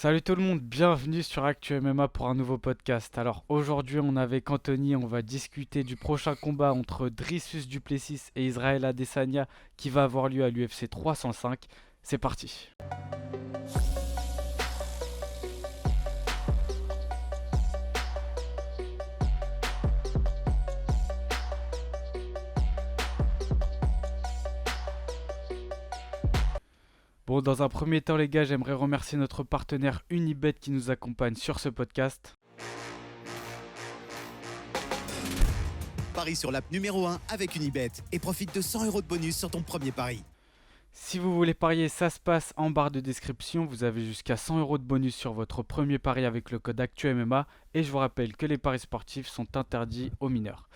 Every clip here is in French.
Salut tout le monde, bienvenue sur Actu MMA pour un nouveau podcast. Alors aujourd'hui on est avec Anthony, on va discuter du prochain combat entre Dricus du Plessis et Israel Adesanya qui va avoir lieu à l'UFC 305. C'est parti. Bon, dans un premier temps les gars, j'aimerais remercier notre partenaire Unibet qui nous accompagne sur ce podcast. Parie sur l'app numéro 1 avec Unibet et profite de 100 € de bonus sur ton premier pari. Si vous voulez parier, ça se passe en barre de description. Vous avez jusqu'à 100 € de bonus sur votre premier pari avec le code ActuMMA. Et je vous rappelle que les paris sportifs sont interdits aux mineurs.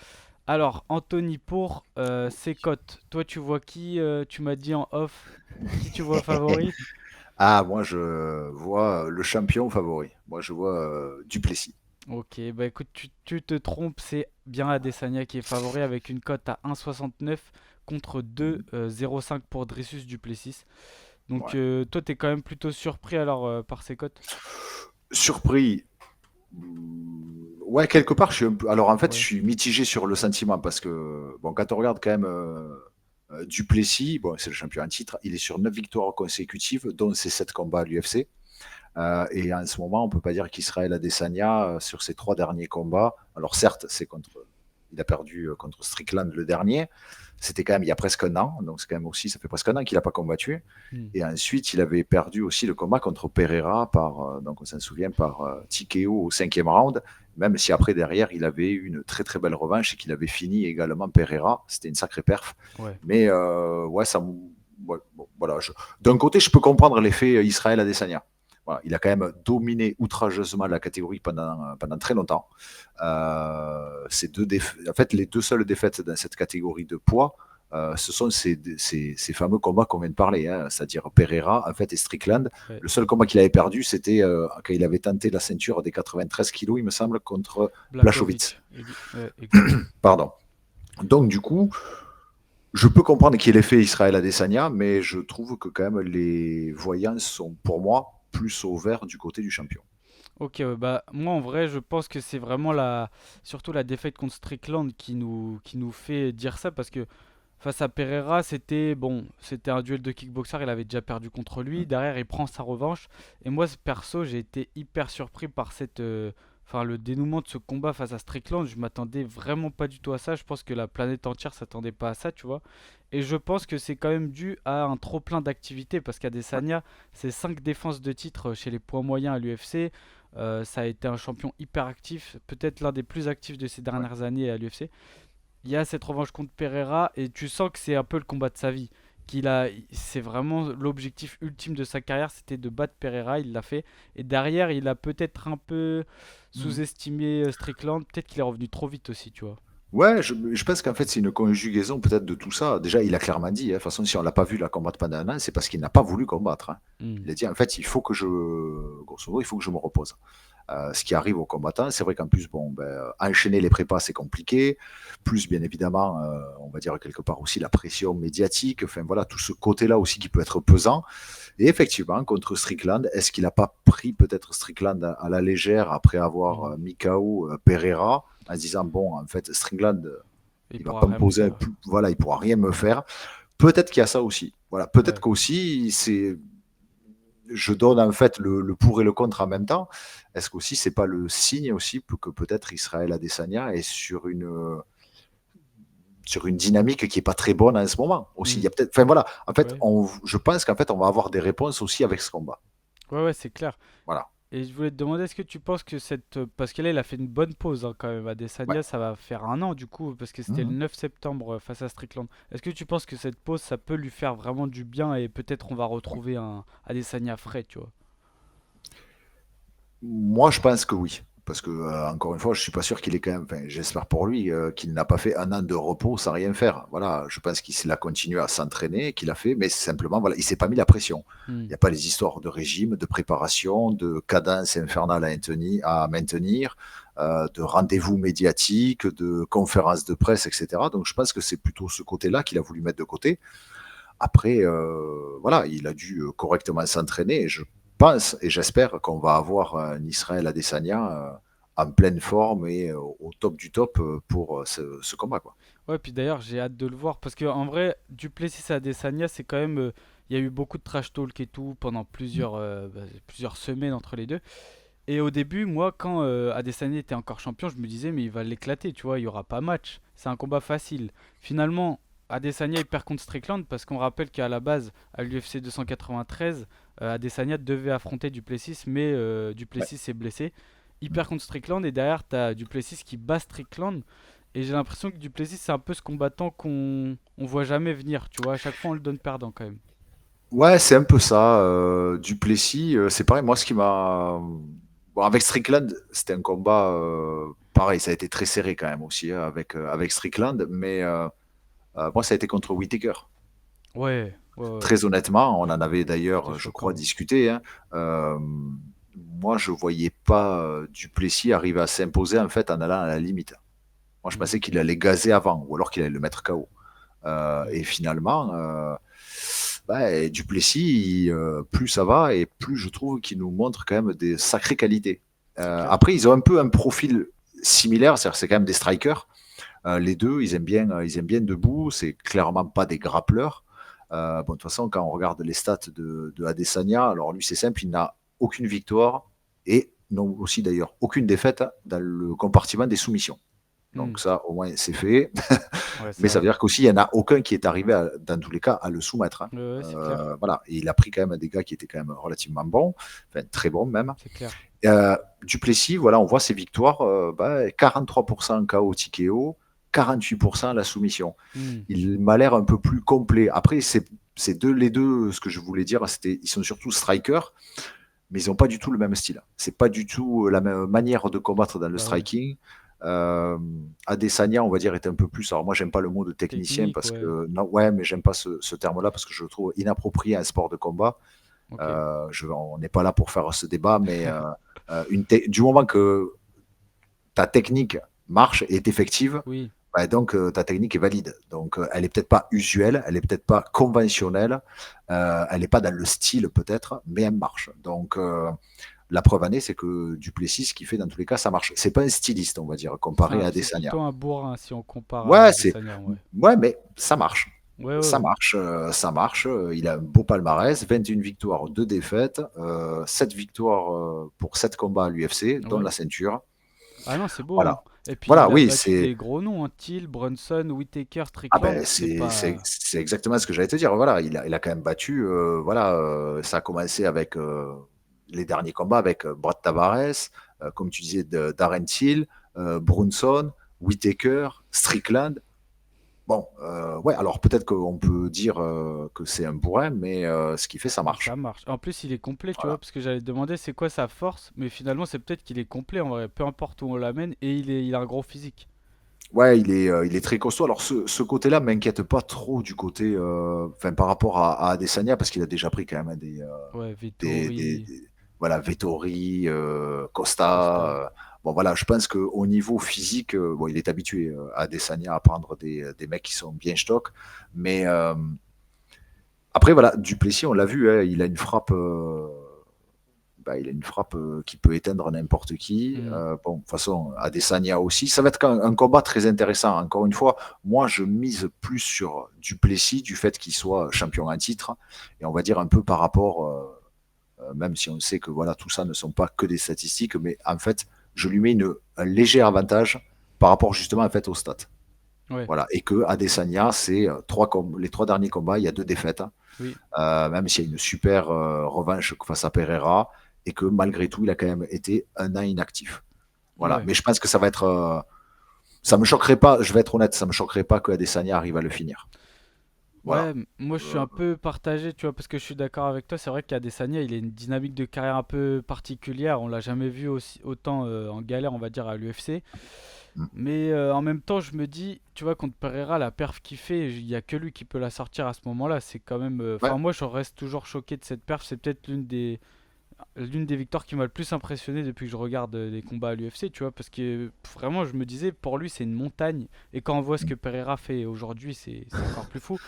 Alors, Anthony, pour ces cotes, toi tu vois qui, tu m'as dit en off, qui tu vois favori? Ah, moi, je vois le champion favori. Moi, je vois Duplessis. Ok, bah écoute, tu te trompes, c'est bien Adesanya qui est favori avec une cote à 1,69 contre Mhm. 2,05 pour Dricus du Plessis. Donc Ouais. toi t'es quand même plutôt surpris alors par ces cotes? Surpris. Ouais, quelque part, je suis un peu. Alors, en fait, je Ouais. suis mitigé sur le sentiment parce que, bon, quand on regarde quand même Duplessis, bon, c'est le champion en titre, il est sur 9 victoires consécutives, dont ses 7 combats à l'UFC. Et en ce moment, on peut pas dire qu'Israël Adesanya, sur ses 3 derniers combats, alors certes, il a perdu contre Strickland le dernier, c'était quand même il y a presque un an, donc c'est quand même aussi, ça fait presque un an qu'il n'a pas combattu. Hmm. Et ensuite, il avait perdu aussi le combat contre Pereira donc on s'en souvient, par TKO au 5e round, même si après, derrière, il avait eu une très très belle revanche et qu'il avait fini également Pereira. C'était une sacrée perf. Ouais. Mais ouais, ouais, bon, voilà. D'un côté, je peux comprendre l'effet Israël Adesanya. Voilà, il a quand même dominé outrageusement la catégorie pendant très longtemps. En fait, les deux seules défaites dans cette catégorie de poids, ce sont ces fameux combats qu'on vient de parler, hein, c'est-à-dire Pereira en fait, et Strickland. Ouais. Le seul combat qu'il avait perdu, c'était quand il avait tenté la ceinture des 93 kilos, il me semble, contre Blachowicz. Blakovic, ouais, exact. Pardon. Donc, du coup, je peux comprendre qu'il ait fait Israël Adesanya, mais je trouve que quand même les voyants sont, pour moi, plus au vert du côté du champion. Ok, ouais, bah moi en vrai je pense que c'est vraiment surtout la défaite contre Strickland qui nous fait dire ça parce que face à Pereira c'était bon, c'était un duel de kickboxer, il avait déjà perdu contre lui, derrière il prend sa revanche et moi perso j'ai été hyper surpris par enfin le dénouement de ce combat face à Strickland, je m'attendais vraiment pas du tout à ça, je pense que la planète entière s'attendait pas à ça, tu vois. Et je pense que c'est quand même dû à un trop plein d'activités parce qu'Adesanya c'est 5 défenses de titre chez les poids moyens à l'UFC. Ça a été un champion hyper actif, peut-être l'un des plus actifs de ces Ouais. dernières années à l'UFC. Il y a cette revanche contre Pereira et tu sens que c'est un peu le combat de sa vie. C'est vraiment l'objectif ultime de sa carrière, c'était de battre Pereira, il l'a fait. Et derrière, il a peut-être un peu Mhm. sous-estimé Strickland, peut-être qu'il est revenu trop vite aussi, tu vois. Ouais, je pense qu'en fait, c'est une conjugaison peut-être de tout ça. Déjà, il a clairement dit, hein, de toute façon, si on l'a pas vu la combattre pendant un an, c'est parce qu'il n'a pas voulu combattre, hein. Hmm. Il a dit, en fait, grosso modo, il faut que je me repose. Ce qui arrive aux combattants, c'est vrai qu'en plus, bon, enchaîner les prépas, c'est compliqué. Plus, bien évidemment, on va dire quelque part aussi la pression médiatique. Enfin, voilà, tout ce côté-là aussi qui peut être pesant. Et effectivement, contre Strickland, est-ce qu'il n'a pas pris peut-être Strickland à la légère après avoir Hmm. mis KO Pereira en se disant, bon, en fait, Strickland, Il il va pourra pas me rien me poser, faire. voilà, il pourra rien me faire. Peut-être qu'il y a ça aussi. Voilà, peut-être Ouais. qu'aussi, je donne en fait le pour et le contre en même temps. Est-ce qu'aussi c'est pas le signe aussi que peut-être Israël Adesanya est sur une dynamique qui est pas très bonne en ce moment aussi. Il Hmm. y a peut-être, enfin voilà, en fait, Ouais. je pense qu'en fait on va avoir des réponses aussi avec ce combat. Ouais, ouais, c'est clair. Voilà. Et je voulais te demander, est-ce que tu penses que parce que là, il a fait une bonne pause hein, quand même. Ouais. Adesanya, ça va faire un an du coup, parce que c'était le Mhm. 9 septembre face à Strickland. Est-ce que tu penses que cette pause, ça peut lui faire vraiment du bien et peut-être on va retrouver un Adesanya frais, tu vois? Moi, je pense que oui. Parce que, encore une fois, je suis pas sûr qu'il est quand même, enfin, j'espère pour lui, qu'il n'a pas fait un an de repos sans rien faire. Voilà, je pense qu'il a continué à s'entraîner, qu'il a fait, mais simplement, voilà, il s'est pas mis la pression. Il Hmm. n'y a pas les histoires de régime, de préparation, de cadence infernale à maintenir, de rendez-vous médiatiques, de conférences de presse, etc. Donc, je pense que c'est plutôt ce côté-là qu'il a voulu mettre de côté. Après, voilà, il a dû correctement s'entraîner. pense et j'espère qu'on va avoir un Israël Adesanya en pleine forme et au top du top pour ce combat, quoi. Ouais, puis d'ailleurs, j'ai hâte de le voir parce que en vrai, Duplessis à Adesanya, c'est quand même. Il y a eu beaucoup de trash talk et tout pendant Mm. plusieurs semaines entre les deux. Et au début, moi, quand Adesanya était encore champion, je me disais, mais il va l'éclater, tu vois, il y aura pas match. C'est un combat facile. Finalement, Adesanya il perd contre Strickland parce qu'on rappelle qu'à la base, à l'UFC 293, Adesanya devait affronter Duplessis, mais Ouais. Duplessis s'est blessé. Il Mm. perd contre Strickland et derrière, t'as Duplessis qui bat Strickland. Et j'ai l'impression que Duplessis, c'est un peu ce combattant qu'on on voit jamais venir, tu vois. À chaque fois, on le donne perdant quand même. Ouais, c'est un peu ça. Duplessis, c'est pareil. Moi, ce qui m'a. Bon, avec Strickland, c'était un combat pareil. Ça a été très serré quand même aussi avec Strickland. Mais moi, ça a été contre Whittaker. Ouais, ouais, ouais. Très honnêtement, on en avait C'était d'ailleurs, je crois, choquant. discuté, hein. Euh, Moi, je voyais pas Duplessis arriver à s'imposer en fait en allant à la limite. Moi, je Hmm. pensais qu'il allait gazer avant, ou alors qu'il allait le mettre KO. Ouais. Et finalement, ouais, Duplessis, plus ça va et plus je trouve qu'il nous montre quand même des sacrées qualités. C'est clair. Après, ils ont un peu un profil similaire, c'est-à-dire c'est quand même des strikers. Les deux, ils aiment bien debout. C'est clairement pas des grappleurs. Bon, de toute façon, quand on regarde les stats de Adesanya, alors lui, c'est simple, il n'a aucune victoire et non aussi d'ailleurs aucune défaite dans le compartiment des soumissions. Hmm. Donc ça, au moins, c'est fait. Ouais, c'est Mais ça vrai. veut dire qu'aussi, il n'y en a aucun qui est arrivé, dans tous les cas, à le soumettre, hein. Ouais, c'est clair. Voilà. Et il a pris quand même des gars qui étaient quand même relativement bons, enfin très bons même. C'est clair. Duplessis, voilà, on voit ses victoires, 43% KO TKO, 48% la soumission. Hmm. Il m'a l'air un peu plus complet. Après, les deux, ce que je voulais dire, c'était, ils sont surtout strikers, mais ils n'ont pas du tout le même style. C'est pas du tout la même manière de combattre dans le Bah ouais. striking. Euh, Adesanya, on va dire, est un peu plus. Alors moi, j'aime pas le mot de technicien Technique, parce ouais. que non, ouais, mais j'aime pas ce terme-là parce que je le trouve inapproprié à un sport de combat. Ok. On n'est pas là pour faire ce débat, mais du moment que ta technique marche et est effective, Oui. bah, donc ta technique est valide. Donc elle est peut-être pas usuelle, elle est peut-être pas conventionnelle, elle n'est pas dans le style peut-être, mais elle marche. Donc la preuve en est, c'est que Duplessis, ce qu'il fait dans tous les cas, ça marche. C'est pas un styliste, on va dire, comparé à C'est Adesanya. plutôt un bourrin si on compare à Ouais, c'est Adesanya, ouais. ouais, mais ça marche. Ouais, ouais, Ça ouais. marche, ça marche. Il a un beau palmarès, 21 victoires, 2 défaites, 7 victoires pour 7 combats à l'UFC, dont Ouais. la ceinture. Ah non, c'est beau, hein. Voilà. Et puis Voilà, il a oui, battu c'est des gros noms, hein. Till, Brunson, Whittaker, ah Strickland. ben C'est pas. c'est exactement ce que j'allais te dire. Voilà, il a quand même battu. Voilà, ça a commencé avec les derniers combats avec Brad Tavares, comme tu disais, Darren Till, Brunson, Whittaker, Strickland. Bon, ouais, alors peut-être qu'on peut dire que c'est un bourrin, mais ce qu'il fait, ça Mais ça marche. marche. En plus, il est complet, tu vois, Voilà. parce que j'allais te demander c'est quoi sa force, mais finalement, c'est peut-être qu'il est complet en vrai, peu importe où on l'amène, et il a un gros physique. Ouais, il est très costaud. Alors ce côté-là m'inquiète pas trop du côté, enfin par rapport à Adesanya, parce qu'il a déjà pris quand même Ouais, des, Vettori, voilà, Vettori, Costa. Costa. Bon voilà, je pense qu'au niveau physique, bon, il est habitué à Adesanya à prendre des mecs qui sont bien stock, mais après voilà, Duplessis, on l'a vu, hein, il a une frappe. Il a une frappe qui peut éteindre n'importe qui. Hmm. Bon, de toute façon, Adesanya aussi. Ça va être un combat très intéressant. Encore une fois, moi, je mise plus sur Duplessis, du fait qu'il soit champion en titre. Et on va dire un peu par rapport, même si on sait que voilà, tout ça ne sont pas que des statistiques, mais en fait, je lui mets un léger avantage par rapport justement en fait, aux stats. Ouais, Voilà. Et que Adesanya, c'est les 3 derniers combats, il y a 2 défaites, hein. oui. Même s'il y a une super revanche face à Pereira, et que malgré tout, il a quand même été un an inactif. Voilà. Ouais. Mais je pense que ça va être. Ça me choquerait pas, je vais être honnête, ça me choquerait pas que Adesanya arrive à le finir. Voilà. Ouais, moi je suis un peu partagé, tu vois, parce que je suis d'accord avec toi. C'est vrai qu'Adesanya, il a une dynamique de carrière un peu particulière. On l'a jamais vu aussi, autant en galère, on va dire, à l'UFC. Mm. Mais en même temps, je me dis, tu vois, contre Pereira, la perf qu'il fait, il y a que lui qui peut la sortir à ce moment-là. C'est quand même. Ouais. Enfin, moi, je reste toujours choqué de cette perf. C'est peut-être l'une des victoires qui m'a le plus impressionné depuis que je regarde les combats à l'UFC, tu vois, parce que vraiment, je me disais, pour lui, c'est une montagne. Et quand on voit ce Mm. que Pereira fait aujourd'hui, c'est encore plus fou.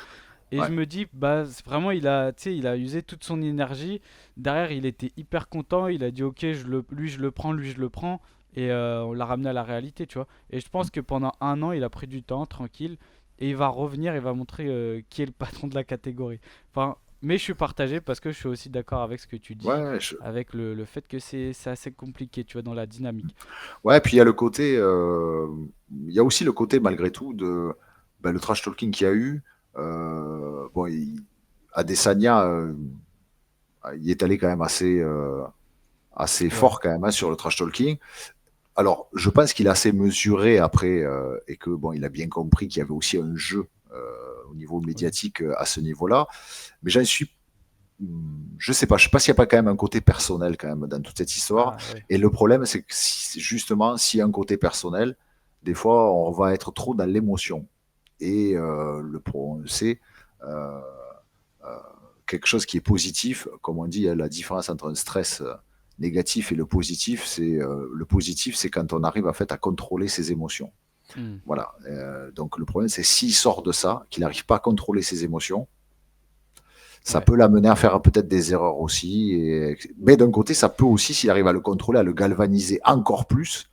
Et je Ouais. me dis, bah, vraiment, tu sais, il a usé toute son énergie. Derrière, il était hyper content. Il a dit, ok, lui, je le prends, lui, je le prends. Et on l'a ramené à la réalité, tu vois. Et je pense que pendant un an, il a pris du temps, tranquille. Et il va revenir, il va montrer qui est le patron de la catégorie. Enfin, mais je suis partagé parce que je suis aussi d'accord avec ce que tu dis, Ouais, avec le fait que c'est assez compliqué, tu vois, dans la dynamique. ouais, puis il y a le côté, il y a aussi le côté malgré tout de le trash talking qu'il y a eu. Bon, Adesanya, il est allé quand même assez Ouais. fort quand même hein, sur le trash talking. Alors, je pense qu'il est assez mesuré après et que bon, il a bien compris qu'il y avait aussi un jeu au niveau Oui. médiatique à ce niveau-là. Mais je sais pas s'il n'y a pas quand même un côté personnel quand même dans toute cette histoire. Ah, ouais. Et le problème, c'est que justement, s'il y a un côté personnel, des fois, on va être trop dans l'émotion. Et on sait, euh, euh, quelque chose qui est positif, comme on dit, la différence entre un stress négatif et le positif, c'est quand on arrive en fait à contrôler ses émotions. Hmm. Voilà. Donc le problème, c'est s'il sort de ça, qu'il n'arrive pas à contrôler ses émotions, ça Ouais. peut l'amener à faire peut-être des erreurs aussi. Mais d'un côté, ça peut aussi, s'il arrive à le contrôler, à le galvaniser encore plus.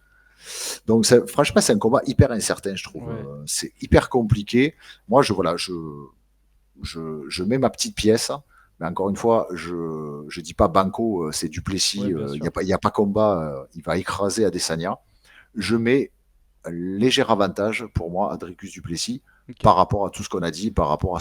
Donc, franchement, c'est un combat hyper incertain, je trouve. Ouais. C'est hyper compliqué. Moi, voilà, je mets ma petite pièce. Mais encore une fois, je dis pas Banco, c'est Ouais, Duplessis, bien sûr. il y a pas combat, il va écraser Adesanya. Je mets un léger avantage pour moi à Dricus Duplessis Ok. par rapport à tout ce qu'on a dit, par rapport au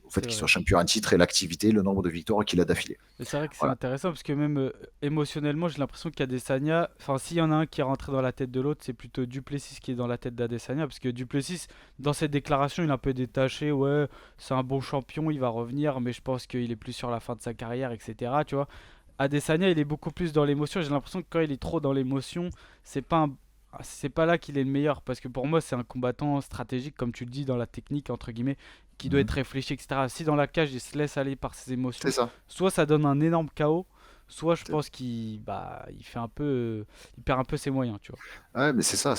fait C'est qu'il soit vrai. champion en titre et l'activité, le nombre de victoires qu'il a d'affilée. Et c'est vrai que c'est Voilà. intéressant parce que même émotionnellement, j'ai l'impression qu'Adesanya, enfin, s'il y en a un qui est rentré dans la tête de l'autre, c'est plutôt Duplessis qui est dans la tête d'Adesanya. Parce que Duplessis, dans ses déclarations, il est un peu détaché. Ouais, c'est un bon champion, il va revenir, mais je pense qu'il est plus sur la fin de sa carrière, etc. Tu vois. Adesanya, il est beaucoup plus dans l'émotion. J'ai l'impression que quand il est trop dans l'émotion, c'est pas un- c'est pas là qu'il est le meilleur. Parce que pour moi, c'est un combattant stratégique, comme tu le dis, dans la technique, entre guillemets, qui doit Mhm. être réfléchi, etc. Si dans la cage, il se laisse aller par ses C'est émotions, ça. soit ça donne un énorme chaos, soit je C'est- pense qu'il il fait un peu, il perd un peu ses moyens, tu vois. Ouais, mais c'est ça.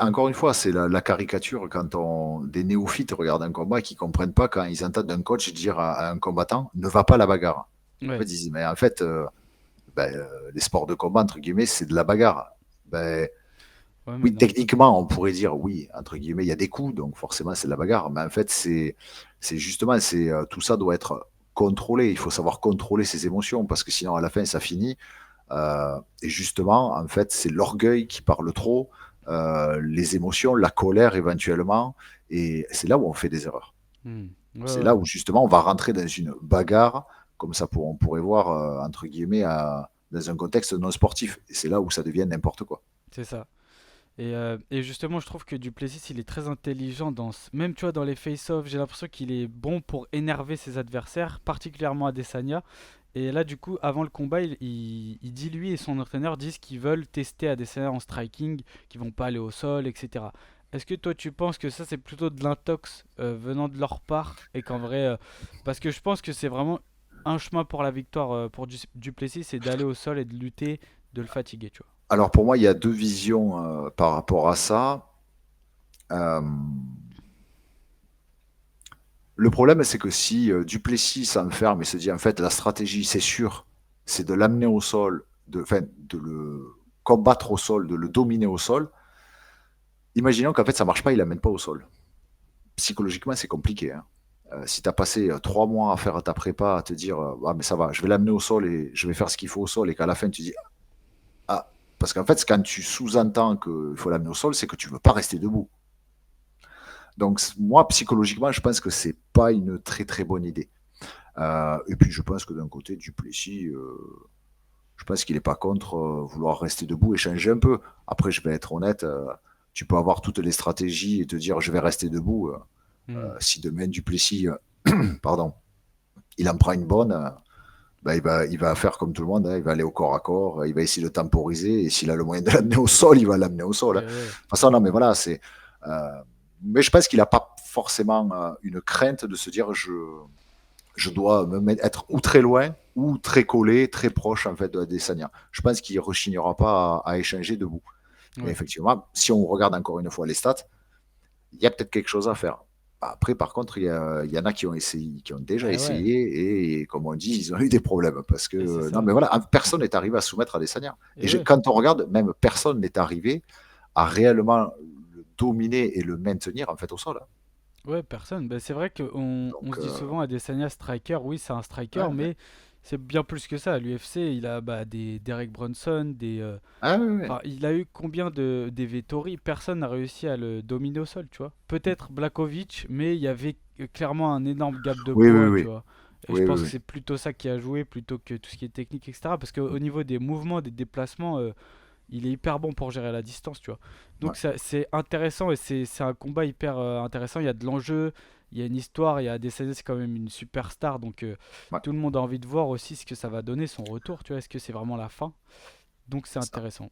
Encore une fois, c'est la caricature quand des néophytes regardent un combat et qui comprennent pas quand ils entendent un coach dire à un combattant ne va pas à la bagarre. En fait, Ouais, ils disent mais en fait, les sports de combat entre guillemets, c'est de la bagarre. Ben, ouais, mais oui, non. techniquement, on pourrait dire oui, entre guillemets, il y a des coups, donc forcément c'est de la bagarre. Mais en fait, c'est justement, tout ça doit être contrôlé. Il faut savoir contrôler ses émotions parce que sinon à la fin ça finit. Et justement, en fait, c'est l'orgueil qui parle trop, les émotions, la colère éventuellement, et c'est là où on fait des erreurs. Hmm. Ouais, C'est ouais, là où justement on va rentrer dans une bagarre, comme ça on pourrait voir entre guillemets dans un contexte non sportif. Et c'est là où ça devient n'importe quoi. c'est ça. Et justement, je trouve que Duplessis, il est très intelligent même tu vois, dans les face-off, j'ai l'impression qu'il est bon pour énerver ses adversaires, particulièrement Adesanya. Et là, du coup, avant le combat, il dit, lui et son entraîneur disent qu'ils veulent tester Adesanya en striking, qu'ils vont pas aller au sol, etc. Est-ce que toi, tu penses que ça, c'est plutôt de l'intox venant de leur part et qu'en vrai, parce que je pense que c'est vraiment un chemin pour la victoire pour Duplessis, c'est d'aller au sol et de lutter, de le fatiguer, tu vois. Alors pour moi, il y a deux visions par rapport à ça. Euh, le problème, c'est que si Duplessis s'enferme et se dit en fait la stratégie, c'est sûr, c'est de l'amener au sol, enfin, de le combattre au sol, de le dominer au sol. Imaginons qu'en fait ça marche pas, il l'amène pas au sol. Psychologiquement, c'est compliqué. Hein. Si tu as passé 3 mois à faire ta prépa, à te dire ah, mais ça va, je vais l'amener au sol et je vais faire ce qu'il faut au sol, et qu'à la fin tu dis ah, parce qu'en fait, quand tu sous-entends qu'il faut l'amener au sol, c'est que tu veux pas rester debout. Donc moi, psychologiquement, je pense que c'est pas une très très bonne idée. Et puis je pense que d'un côté, Duplessis, je pense qu'il n'est pas contre vouloir rester debout et changer un peu. Après, je vais être honnête, tu peux avoir toutes les stratégies et te dire je vais rester debout. Hmm. Si demain Duplessis, pardon, il en prend une bonne, bah, il va faire comme tout le monde, hein, il va aller au corps à corps, il va essayer de temporiser, et s'il a le moyen de l'amener au sol, il va l'amener au sol. Hein. Et ouais. De toute façon, non, mais voilà, euh, mais je pense qu'il n'a pas forcément une crainte de se dire je dois être ou très loin ou très collé, très proche en fait de Adesanya. Je pense qu'il ne rechignera pas à échanger debout. Mais Ouais. effectivement, si on regarde encore une fois les stats, il y a peut-être quelque chose à faire. Après, par contre, il y en a qui ont essayé, qui ont déjà Eh ouais, essayé, et comme on dit, ils ont eu des problèmes. Parce que, et c'est non, ça. mais voilà, personne n'est arrivé à soumettre Adesanya. Et Et ouais. quand on regarde, même personne n'est arrivé à réellement le dominer et le maintenir en fait au sol, hein. Ouais, personne. Ben, c'est vrai qu'on Donc, se dit souvent Adesanya striker, oui, c'est un ouais, striker, ouais. mais c'est bien plus que ça. À l'UFC, il a bah, des Derek Brunson, Ah, ouais, ouais. enfin, il a eu combien des Vettori? Personne n'a réussi à le dominer au sol, tu vois. Peut-être Blakovic, mais il y avait clairement un énorme gap de Oui, oui, poids, tu oui. vois. Et je Oui, oui, pense que oui. c'est plutôt ça qui a joué plutôt que tout ce qui est technique, etc. Parce qu'au niveau des mouvements, des déplacements, il est hyper bon pour gérer la distance, tu vois. Donc Ouais, c'est intéressant et c'est un combat hyper intéressant. Il y a de l'enjeu, il y a une histoire, il y a Adesanya, c'est quand même une superstar, donc ouais. tout le monde a envie de voir aussi ce que ça va donner son retour, tu vois. Est-ce que c'est vraiment la fin? Donc c'est Ça. intéressant.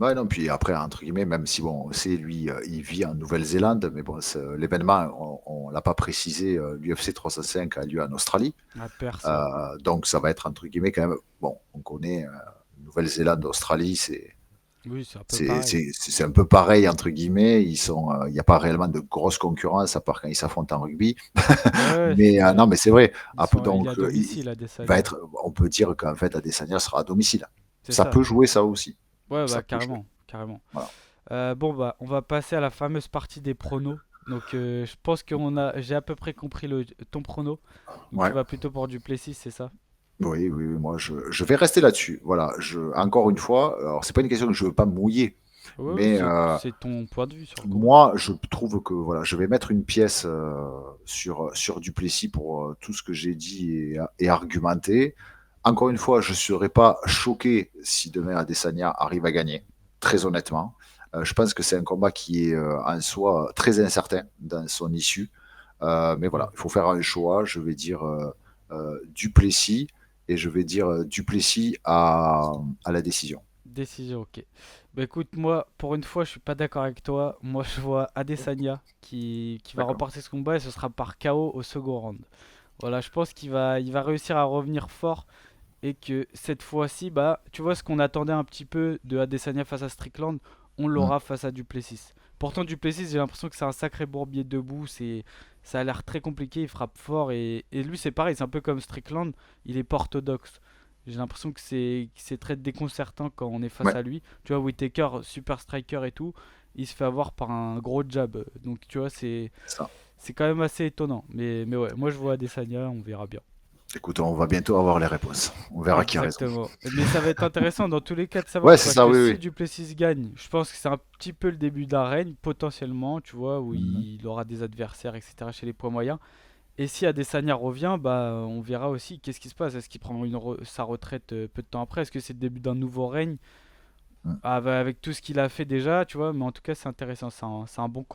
Ouais, non, puis après, entre guillemets, même si bon, on sait, lui, il vit en Nouvelle-Zélande, mais bon, l'événement, on l'a pas précisé, l'UFC 305 a lieu en Australie. À Perse, ouais. Donc ça va être entre guillemets quand même. Bon, on connaît Nouvelle-Zélande, Australie, Oui, c'est un peu pareil. c'est un peu pareil entre guillemets. Il n'y a pas réellement de grosse concurrence à part quand ils s'affrontent en rugby. Ouais, Mais ouais. non, mais c'est vrai. Il est Donc à domicile, il va Adesanya. être. On peut dire qu'en fait Adesanya sera à domicile. C'est Ça ça. peut jouer ça aussi. Ouais, Ça bah peut jouer. carrément, carrément. Voilà. Bon, bah, on va passer à la fameuse partie des pronos. Donc, je pense j'ai à peu près compris ton prono. Donc, tu Ouais. vas plutôt pour du Plessis, c'est ça? Oui, oui, oui, moi je vais rester là-dessus. Voilà. Encore une fois, alors c'est pas une question que je veux pas me mouiller, Ouais, ouais, mais c'est ton point de vue sur le combat. moi, je trouve que voilà, je vais mettre une pièce sur Duplessis pour tout ce que j'ai dit et argumenté. Encore une fois, je ne serais pas choqué si demain Adesanya arrive à gagner, très honnêtement. Je pense que c'est un combat qui est en soi très incertain dans son issue. Mais voilà, Ouais, il faut faire un choix. Je vais dire Duplessis et je vais dire Duplessis à la décision. décision, ok. Bah écoute, moi, pour une fois, je suis pas d'accord avec toi. Moi, je vois Adesanya qui va D'accord. remporter ce combat et ce sera par KO au second round. Voilà, je pense il va réussir à revenir fort et que cette fois-ci, bah, tu vois ce qu'on attendait un petit peu de Adesanya face à Strickland, on Mm. l'aura face à Duplessis. Pourtant, Duplessis, j'ai l'impression que c'est un sacré bourbier debout, ça a l'air très compliqué, il frappe fort et lui, c'est pareil, c'est un peu comme Strickland, il est pas orthodoxe. J'ai l'impression que c'est très déconcertant quand on est face Ouais, à lui. Tu vois, Whittaker, super striker et tout, il se fait avoir par un gros jab. Donc, tu vois, c'est ça. c'est quand même assez étonnant. Mais ouais, moi je vois Adesanya, on verra bien. Écoute, on va bientôt avoir les réponses. On verra qui a raison. Exactement. Mais ça va être intéressant dans tous les cas de Ouais, savoir c'est parce ça, que oui, si oui. Duplessis gagne, je pense que c'est un petit peu le début d'un règne potentiellement, tu vois, où Mhm. il aura des adversaires, etc. chez les poids moyens. Et si Adesanya revient, bah on verra aussi qu'est-ce qui se passe. Est-ce qu'il prend sa retraite peu de temps après? Est-ce que c'est le début d'un nouveau règne? Mhm. Avec tout ce qu'il a fait déjà, tu vois, mais en tout cas c'est intéressant, c'est un bon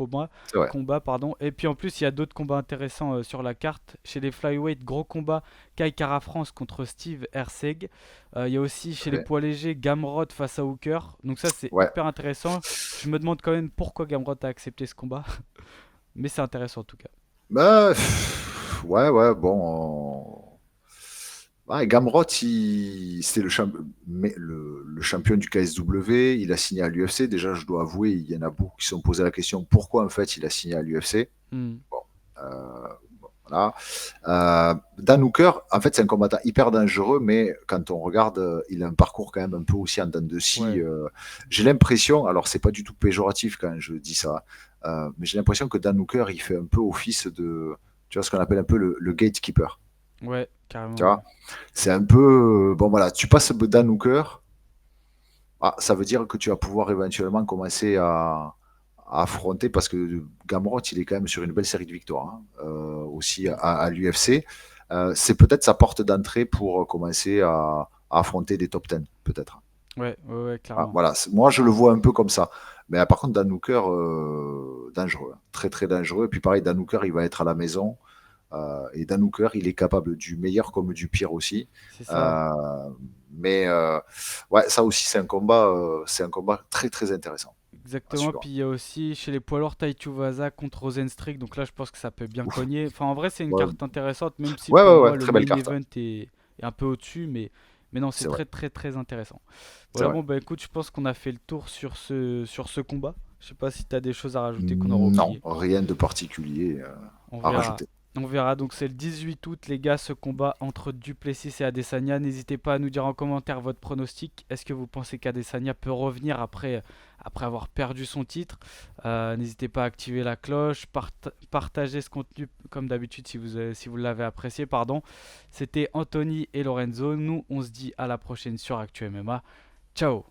C'est vrai. combat, pardon. Et puis en plus il y a d'autres combats intéressants sur la carte. Chez les flyweight, gros combat, Kai Kara France contre Steve Herseg. Il y a aussi chez les Ok. poids légers, Gamrot face à Hooker. Donc ça c'est Ouais. hyper intéressant. Je me demande quand même pourquoi Gamrot a accepté ce combat, mais c'est intéressant en tout cas. Bah, ouais, ouais, bon. Ouais, Gamrot, c'était le champion du KSW. Il a signé à l'UFC. Déjà, je dois avouer, il y en a beaucoup qui se sont posé la question pourquoi en fait il a signé à l'UFC. Hmm. Bon, voilà. Dan Hooker, en fait, c'est un combattant hyper dangereux, mais quand on regarde, il a un parcours quand même un peu aussi en dents de scie. Ouais, J'ai l'impression, alors c'est pas du tout péjoratif quand je dis ça, mais j'ai l'impression que Dan Hooker, il fait un peu office de, tu vois, ce qu'on appelle un peu le gatekeeper. ouais, Tu carrément, ouais. vois, c'est un peu, bon voilà, tu passes Dan Hooker, ça veut dire que tu vas pouvoir éventuellement commencer à affronter, parce que Gamrot, il est quand même sur une belle série de victoires hein, aussi à l'UFC. C'est peut-être sa porte d'entrée pour commencer à affronter des top 10, peut-être. Ouais, ouais, ouais, clairement. Voilà, moi je le vois un peu comme ça. Mais par contre, Dan Hooker, dangereux, hein. Très très dangereux. Et puis pareil, Dan Hooker, il va être à la maison. Et Dan Hooker, il est capable du meilleur comme du pire aussi. C'est ça. Euh, mais ouais, ça aussi, c'est un combat très très intéressant à Exactement, suivre. puis il y a aussi chez les poids lourds Tai Tuivasa contre Rosenstrick, donc là je pense que ça peut bien Ouf. cogner. Enfin en vrai c'est une Ouais, carte intéressante, même si ouais, pour ouais, moi ouais, le très belle main carte. event est un peu au-dessus, mais non c'est C'est vrai, très très très intéressant. c'est Voilà vrai. bon bah écoute je pense qu'on a fait le tour sur ce combat. Je sais pas si tu as des choses à rajouter qu'on aura Non, oublié. rien de particulier On à verra. rajouter. On verra. Donc c'est le 18 août, les gars, ce combat entre Duplessis et Adesanya. N'hésitez pas à nous dire en commentaire votre pronostic. Est-ce que vous pensez qu'Adesanya peut revenir après avoir perdu son titre? N'hésitez pas à activer la cloche, partager ce contenu comme d'habitude si vous l'avez apprécié. Pardon. C'était Anthony et Lorenzo. Nous, on se dit à la prochaine sur Actu MMA. Ciao.